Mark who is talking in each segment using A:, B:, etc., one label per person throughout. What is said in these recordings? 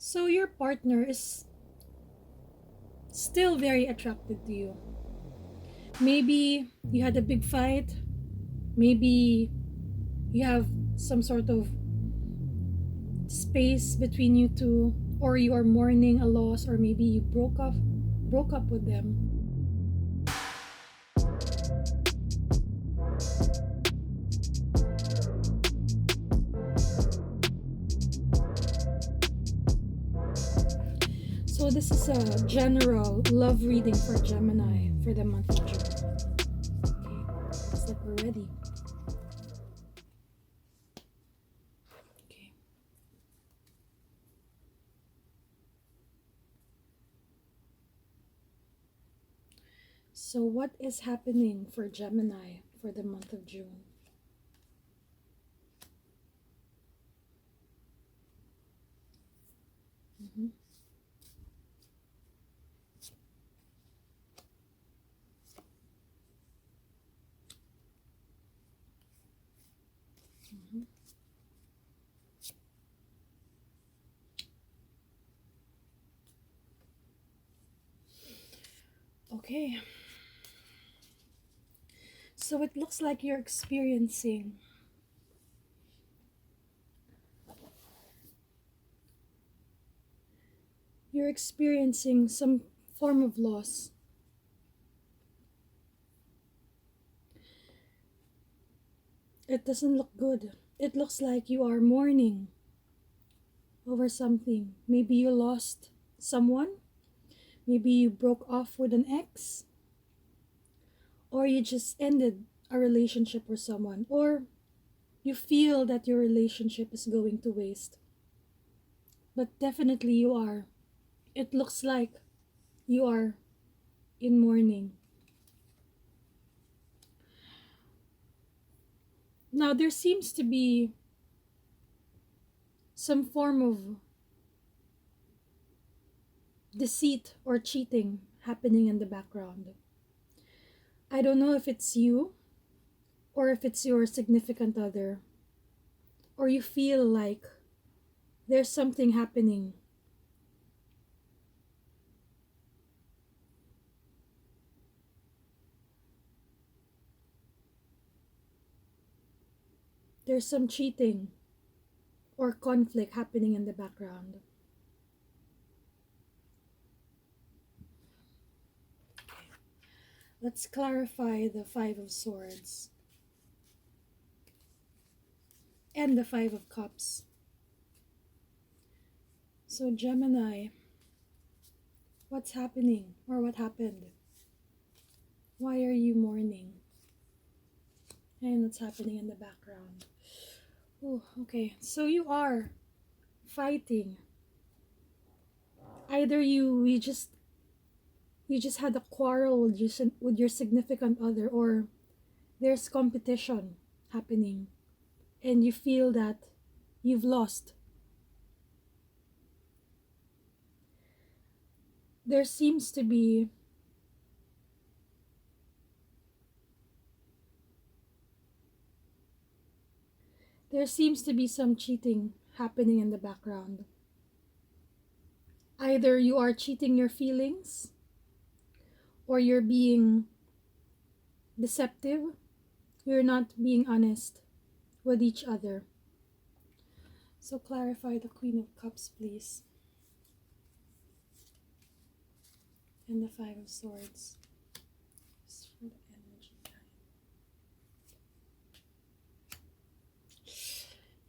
A: So your partner is still very attracted to you. Maybe you had a big fight. Maybe you have some sort of space between you two, or you are mourning a loss, or maybe you broke up with them. So this is a general love reading for Gemini for the month of June. Okay, looks like we're ready. Okay. So what is happening for Gemini for the month of June? Mhm. Mhm. Okay. So it looks like you're experiencing some form of loss. It doesn't look good. It looks like you are mourning over something. Maybe you lost someone, maybe you broke off with an ex, or you just ended a relationship with someone, or you feel that your relationship is going to waste. But definitely you are. It looks like you are in mourning. Now, there seems to be some form of deceit or cheating happening in the background. I don't know if it's you or if it's your significant other, or you feel like there's something happening. There's some cheating or conflict happening in the background. Let's clarify the Five of Swords and the Five of Cups. So, Gemini, what's happening or what happened? Why are you mourning? And what's happening in the background? Oh, okay. So you are fighting. Either you just had a quarrel with your significant other, or there's competition happening and you feel that you've lost. There seems to be some cheating happening in the background. Either you are cheating your feelings, or you're being deceptive, you're not being honest with each other. So clarify the Queen of Cups, please, and the Five of Swords. Just for the energy.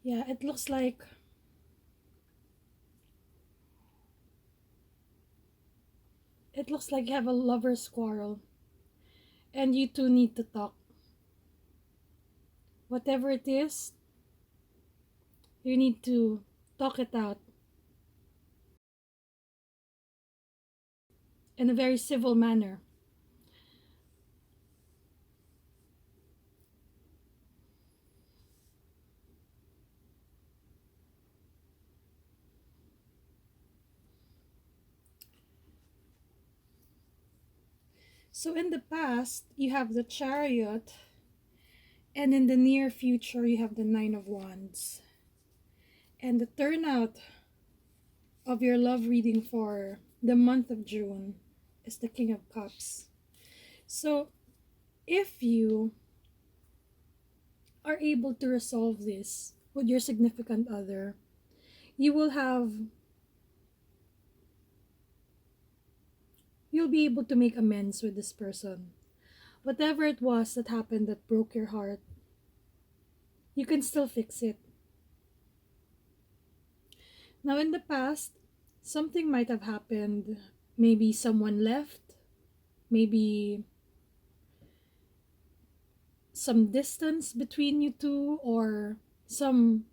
A: Yeah, it looks like you have a lover's quarrel and you two need to talk. Whatever it is, you need to talk it out in a very civil manner. So in the past, you have the Chariot, and in the near future, you have the Nine of Wands. And the turnout of your love reading for the month of June is the King of Cups. So if you are able to resolve this with your significant other, you will have, you'll be able to make amends with this person. Whatever it was that happened that broke your heart, you can still fix it. Now, in the past, something might have happened. Maybe someone left, maybe some distance between you two, or some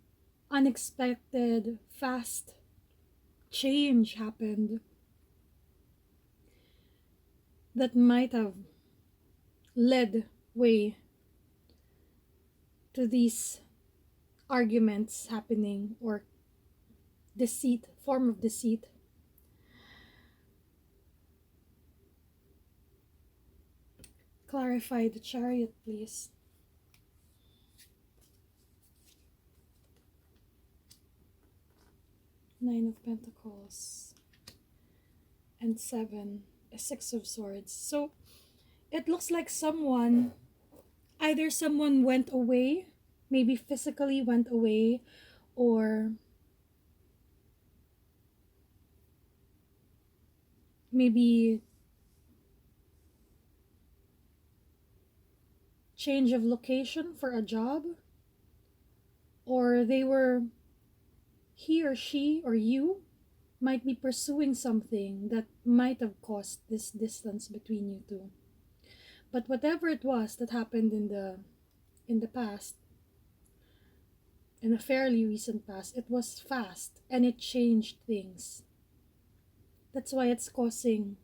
A: unexpected, fast change happened that might have led way to these arguments happening, or deceit, form of deceit. Clarify the Chariot, please. Nine of Pentacles and Seven, a Six of Swords. So it looks like either someone went away, maybe physically went away, or maybe change of location for a job, or he or she or you might be pursuing something that might have caused this distance between you two. But whatever it was that happened in the past, in a fairly recent past, it was fast and it changed things. That's why it's causing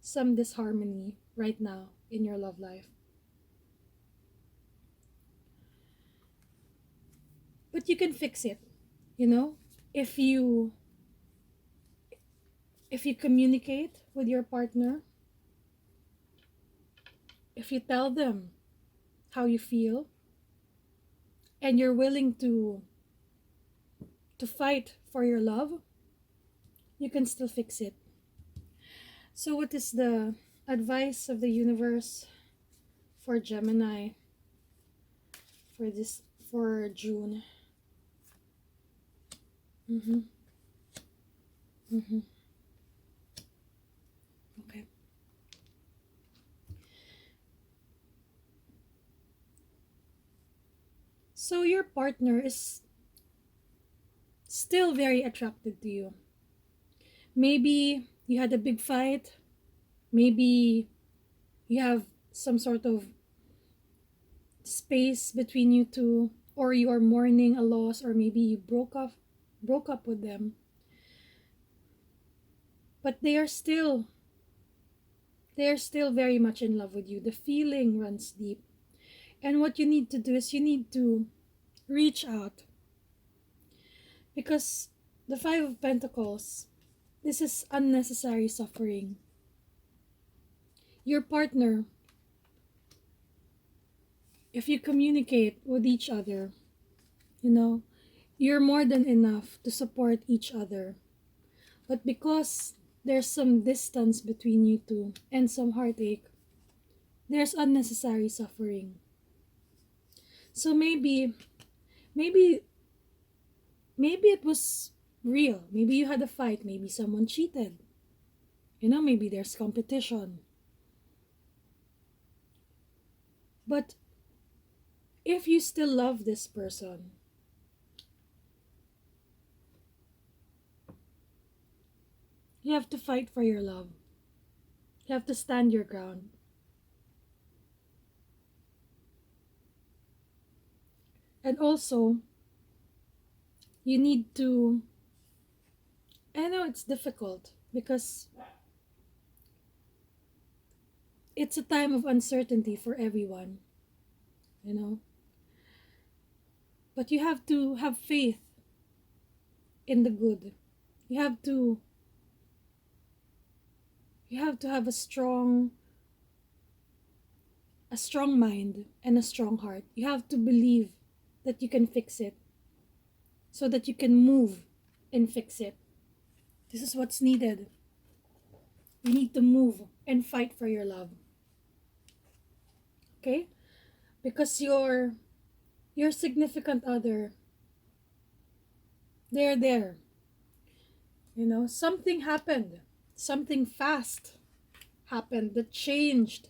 A: some disharmony right now in your love life. But you can fix it, if you communicate with your partner, if you tell them how you feel, and you're willing to fight for your love, you can still fix it. So what is the advice of the universe for Gemini for June? Okay. So your partner is still very attracted to you. Maybe you had a big fight. Maybe you have some sort of space between you two, or you are mourning a loss, or maybe you broke up with them. But they are still very much in love with you. The feeling runs deep. And what you need to do is you need to reach out. Because the Five of Pentacles, this is unnecessary suffering. Your partner, if you communicate with each other, you're more than enough to support each other. But because there's some distance between you two and some heartache, there's unnecessary suffering. So maybe it was real. Maybe you had a fight. Maybe someone cheated. Maybe there's competition. But if you still love this person, you have to fight for your love. You have to stand your ground. And also, you need to, I know it's difficult because it's a time of uncertainty for everyone, But you have to have faith in the good. You have to have a strong mind and a strong heart. You have to believe that you can fix it, so that you can move and fix it. This is what's needed. You need to move and fight for your love. Okay? Because your significant other, they're there. You know, something happened. Something fast happened that changed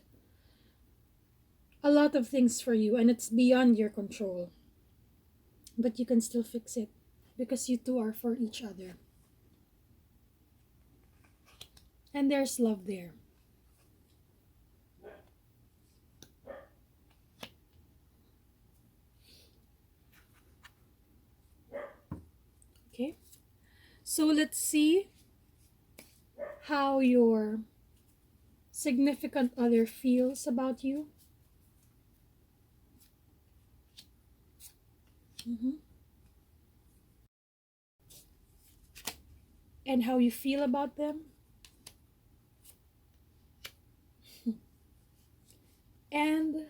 A: a lot of things for you, and it's beyond your control. But you can still fix it because you two are for each other. And there's love there. Okay? So let's see how your significant other feels about you. And how you feel about them. And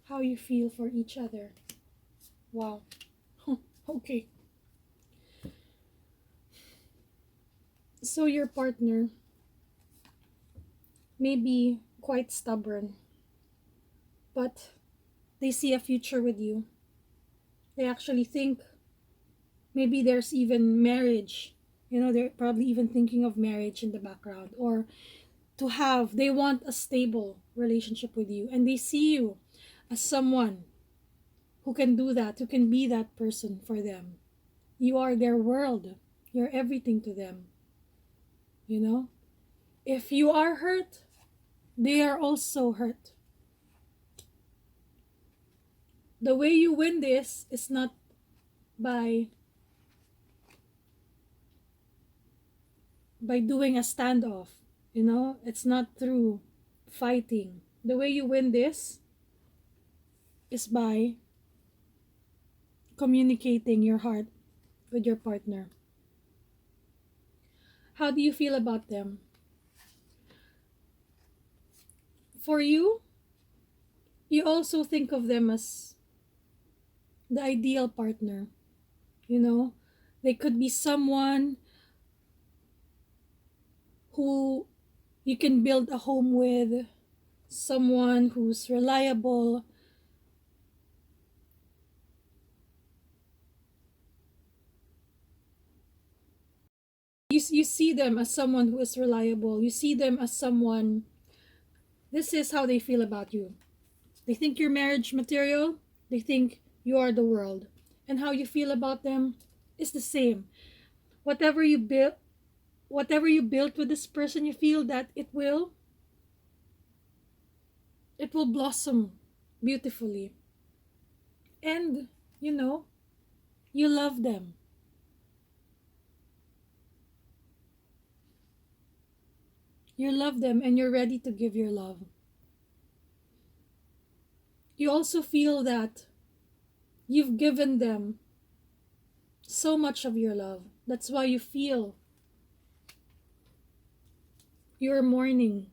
A: how you feel for each other. Wow. Okay. So your partner may be quite stubborn, but they see a future with you. They actually think maybe there's even marriage. You know, they're probably even thinking of marriage in the background, or they want a stable relationship with you, and they see you as someone who can do that, who can be that person for them. You are their world. You're everything to them. You know? If you are hurt, they are also hurt. The way you win this is not by doing a standoff. You know? It's not through fighting. The way you win this is by communicating your heart with your partner. How do you feel about them? For you, you also think of them as the ideal partner. You know, they could be someone who you can build a home with, someone who's reliable. You see them as someone who is reliable. You see them as someone, this is how they feel about you. They think you're marriage material. They think you are the world. And how you feel about them is the same. Whatever you built with this person, you feel that it will blossom beautifully. And you know, you love them. You love them and you're ready to give your love. You also feel that you've given them so much of your love. That's why you feel you're mourning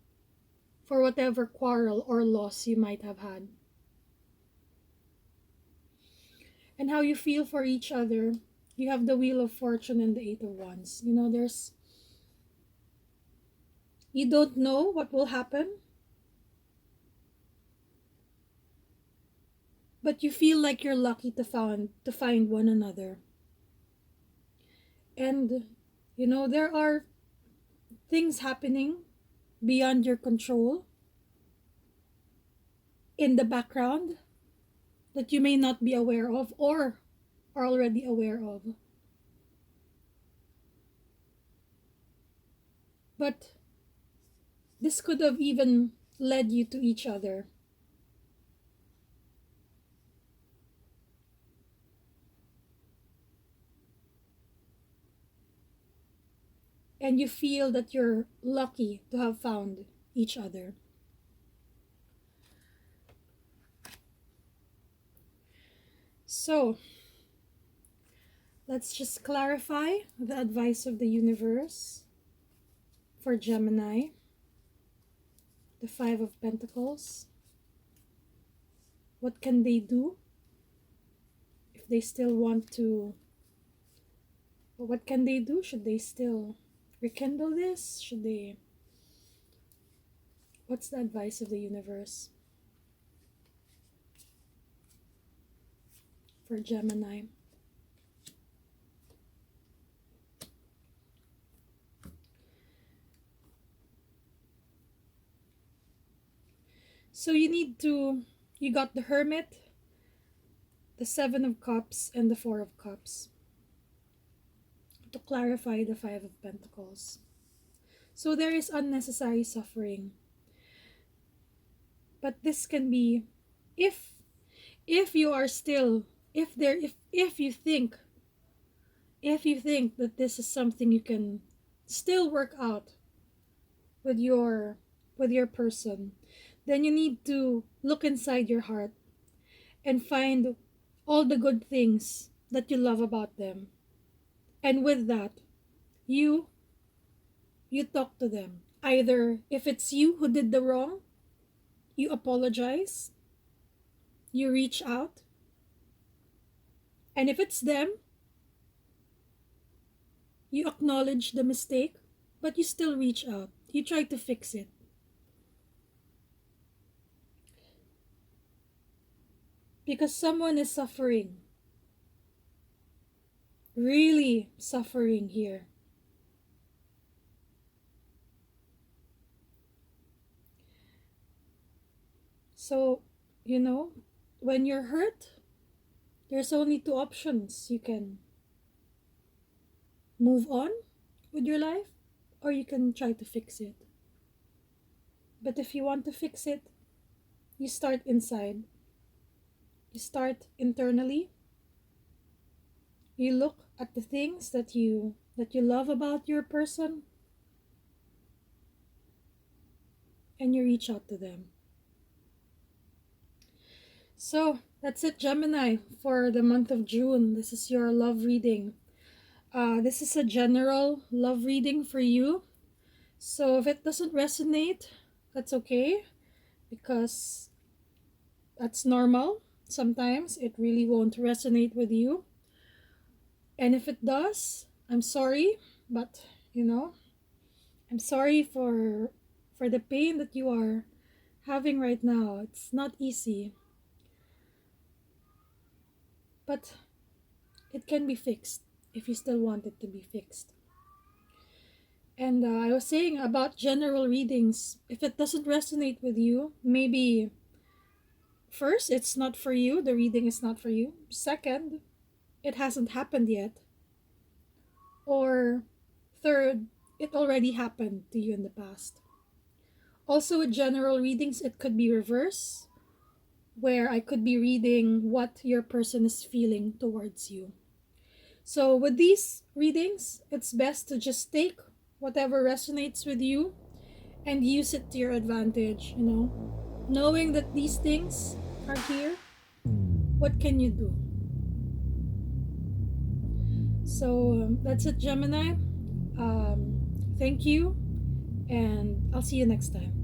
A: for whatever quarrel or loss you might have had. And how you feel for each other. You have the Wheel of Fortune and the Eight of Wands. You know, you don't know what will happen, but you feel like you're lucky to find one another. And you know, there are things happening beyond your control in the background that you may not be aware of or are already aware of. But this could have even led you to each other. And you feel that you're lucky to have found each other. So, let's just clarify the advice of the universe for Gemini. The Five of Pentacles. What can they do if they still want to But what can they do? Should they still rekindle this? Should they... What's the advice of the universe for Gemini? So you got the Hermit, the Seven of Cups, and the Four of Cups. To clarify, the Five of Pentacles. So there is unnecessary suffering. But this can be, if you are still, if you think that this is something you can still work out with your person, then you need to look inside your heart and find all the good things that you love about them. And with that, you talk to them. Either if it's you who did the wrong, you apologize, you reach out. And if it's them, you acknowledge the mistake, but you still reach out. You try to fix it. Because someone is suffering. Really suffering here. So, when you're hurt, there's only two options. You can move on with your life, or you can try to fix it. But if you want to fix it, you start inside. You start internally. You look at the things that you love about your person, and you reach out to them. So that's it, Gemini, for the month of June. This is your love reading. This is a general love reading for you. So if it doesn't resonate, that's okay, because that's normal. Sometimes it really won't resonate with you. And if it does, I'm sorry, but I'm sorry for the pain that you are having right now. It's not easy. But it can be fixed if you still want it to be fixed. And I was saying about general readings, if it doesn't resonate with you, maybe first, it's not for you, the reading is not for you. Second, it hasn't happened yet. Or third, it already happened to you in the past. Also with general readings, it could be reverse, where I could be reading what your person is feeling towards you. So with these readings, it's best to just take whatever resonates with you and use it to your advantage, knowing that these things are here. What can you do? So that's it, Gemini. Thank you, and I'll see you next time.